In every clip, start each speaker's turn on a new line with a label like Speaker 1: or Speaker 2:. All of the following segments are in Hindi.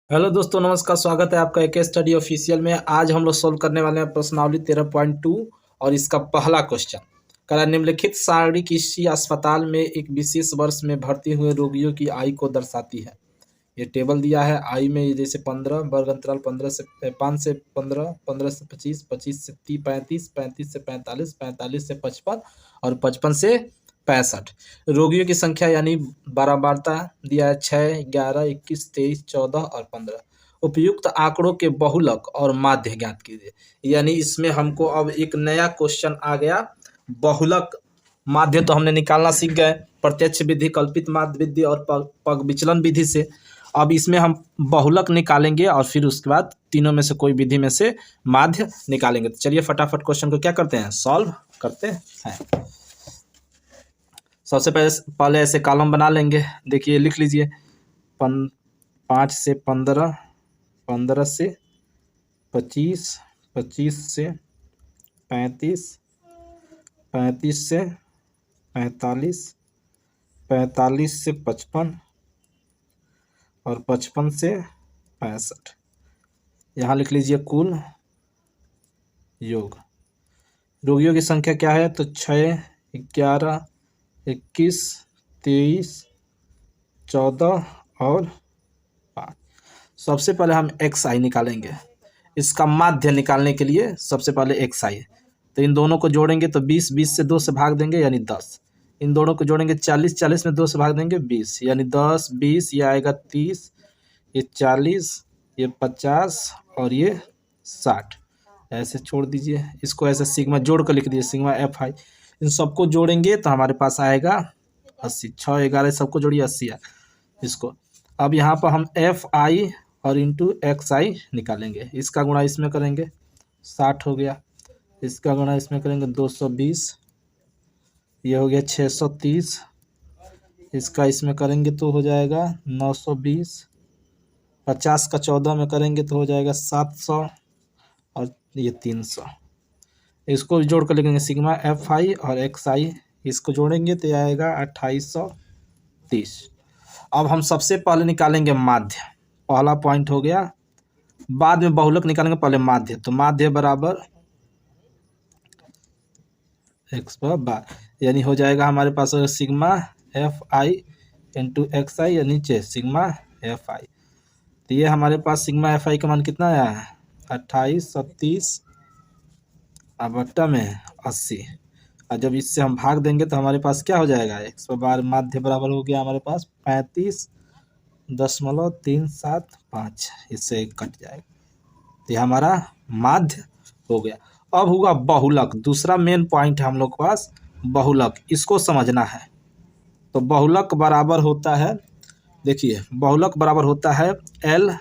Speaker 1: हेलो दोस्तों, नमस्कार। स्वागत है आपका एक स्टडी ऑफिशियल में। आज हम लोग सोल्व करने वाले हैं प्रश्नावली 13.2 और इसका पहला क्वेश्चन कह निम्नलिखित सारणी किसी अस्पताल में एक विशेष वर्ष में भर्ती हुए रोगियों की आयु को दर्शाती है। ये टेबल दिया है। आयु में ये जैसे 15 वर्ग अंतराल 15 से 5 से 15, 15 से 25, 25 से 30, 35, 35 से 45, 45 से 55 और 55 से 65। रोगियों की संख्या यानी बारंबारता दिया है 6, 11, 21, 23, 14 और 15। उपयुक्त आंकड़ों के बहुलक और माध्य ज्ञात कीजिए। यानी इसमें हमको अब एक नया क्वेश्चन आ गया। बहुलक माध्य तो हमने निकालना सीख गए प्रत्यक्ष विधि, कल्पित माध्य विधि और पग विचलन विधि से। अब इसमें हम बहुलक निकालेंगे और फिर उसके बाद तीनों में से कोई विधि में से माध्य निकालेंगे। तो चलिए फटाफट क्वेश्चन को क्या करते हैं, सॉल्व करते हैं। सबसे पहले ऐसे कॉलम बना लेंगे। देखिए लिख लीजिए 5 से 15, 15 से 25, 25 से 35, 35 से 45, 45 से 55 और 55 से 65। यहाँ लिख लीजिए कुल योग। रोगियों की संख्या क्या है, तो 6, 11, 21, 23, 14 और 5। सबसे पहले हम एक्स आई निकालेंगे। इसका माध्य निकालने के लिए सबसे पहले एक्स आई, तो इन दोनों को जोड़ेंगे तो 20, 20 से 2 से भाग देंगे यानी 10। इन दोनों को जोड़ेंगे 40, 40 में 2 से भाग देंगे 20 यानी 10, 20, ये आएगा 30, ये 40, ये 50 और ये 60। ऐसे छोड़ दीजिए, इसको ऐसे सिग्मा जोड़ कर लिख दीजिए, सिग्मा एफ आई। इन सबको जोड़ेंगे तो हमारे पास आएगा 80। 6, 11 सबको जोड़िए 80 है इसको। अब यहाँ पर हम एफ आई और इंटू एक्स आई निकालेंगे। इसका गुणा इसमें करेंगे 60 हो गया, इसका गुणा इसमें करेंगे 220, ये हो गया 630, इसका इसमें करेंगे तो हो जाएगा 920, 50 का 14 में करेंगे तो हो जाएगा 700 और ये 300। इसको जोड़ कर लिखेंगे सिग्मा एफ आई और एक्स आई, इसको जोड़ेंगे तो आएगा 2830। अब हम सबसे पहले निकालेंगे माध्य। पहला पॉइंट हो गया, बाद में बहुलक निकालेंगे, पहले माध्य। तो माध्य बराबर एक्स पर बार, यानी हो जाएगा हमारे पास sigma F I into X I या नीचे सिग्मा एफ आई। तो ये हमारे पास सिग्मा एफ आई का मान कितना आया है, 2830 और बट्टा में 80। और जब इससे हम भाग देंगे तो हमारे पास क्या हो जाएगा, 112। माध्य बराबर हो गया हमारे पास 35.375। इससे एक कट जाएगा तो ये हमारा माध्य हो गया। अब होगा बहुलक। दूसरा मेन पॉइंट है हम लोग के पास बहुलक, इसको समझना है। तो बहुलक बराबर होता है, देखिए बहुलक बराबर होता है L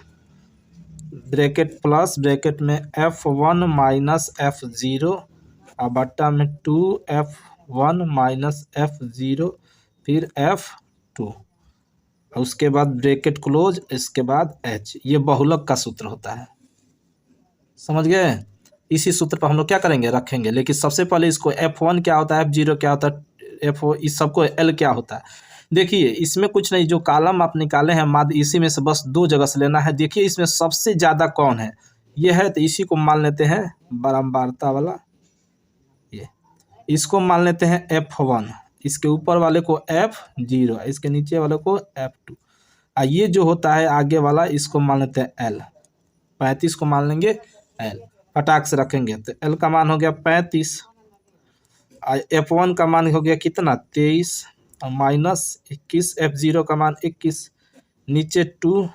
Speaker 1: ब्रैकेट प्लस ब्रैकेट में F1 माइनस F0 और बट्टा में 2F1 माइनस F0 फिर F2 और उसके बाद ब्रैकेट क्लोज, इसके बाद H। ये बहुलक का सूत्र होता है, समझ गए। इसी सूत्र पर हम लोग क्या करेंगे, रखेंगे। लेकिन सबसे पहले इसको F1 क्या होता है, F0 क्या होता है, F इस सबको L क्या होता है। देखिए इसमें कुछ नहीं, जो कॉलम आप निकाले हैं माध्य, इसी में से बस 2 जगह से लेना है। देखिए इसमें सबसे ज़्यादा कौन है, ये है, तो इसी को मान लेते हैं बारंबारता वाला। ये इसको मान लेते हैं F1, इसके ऊपर वाले को F0, इसके नीचे वाले को F2। ये जो होता है आगे वाला, इसको मान लेते हैं L। 35 को मान लेंगे L, फटाक से रखेंगे तो L का मान हो गया 35, F1 का मान हो गया कितना 23 और माइनस 21, F0 का मान 21, नीचे 2।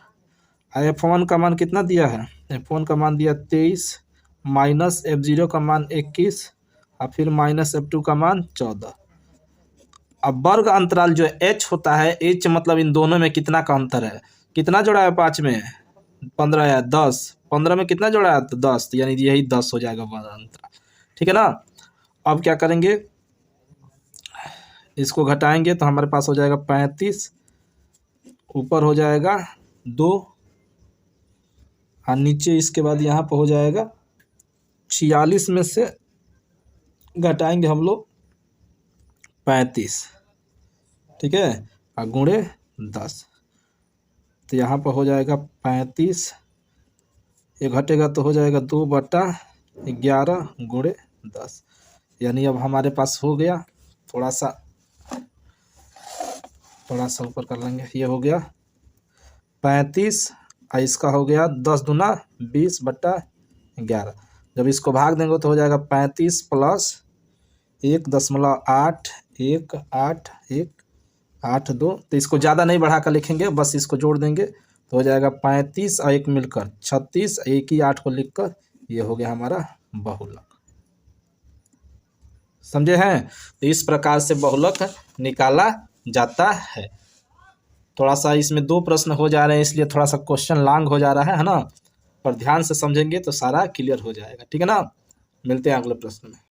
Speaker 1: F1 का मान कितना दिया है, F1 का मान दिया 23 माइनस F0 का मान 21 और फिर माइनस F2 का मान 14। अब वर्ग अंतराल जो H होता है, H मतलब इन दोनों में कितना का अंतर है, कितना जोड़ा है 5 में 15 या 10, 15 में कितना जोड़ा है तो 10, यानी यही 10 हो जाएगा वर्ग अंतराल, ठीक है ना। अब क्या करेंगे, इसको घटाएंगे तो हमारे पास हो जाएगा 35, ऊपर हो जाएगा 2 और नीचे इसके बाद यहाँ पर हो जाएगा 46 में से घटाएंगे हम लोग 35, ठीक है, और गुणे 10। तो यहाँ पर हो जाएगा 35, ये घटेगा तो हो जाएगा 2/11 गुणे 10। यानी अब हमारे पास हो गया, थोड़ा सा ऊपर कर लेंगे, ये हो गया 35, और इसका हो गया 10 दूना 20/11। जब इसको भाग देंगे तो हो जाएगा 35 प्लस 1.8 तो इसको ज़्यादा नहीं बढ़ा कर लिखेंगे, बस इसको जोड़ देंगे तो हो जाएगा 35 और 1 मिलकर 36, एक ही 8 को लिखकर ये हो गया हमारा बहुलक। समझे हैं? तो इस प्रकार से बहुलक निकाला जाता है। थोड़ा सा इसमें 2 प्रश्न हो जा रहे हैं, इसलिए थोड़ा सा क्वेश्चन लॉन्ग हो जा रहा है ना, पर ध्यान से समझेंगे तो सारा क्लियर हो जाएगा। ठीक है ना? मिलते हैं अगले प्रश्न में।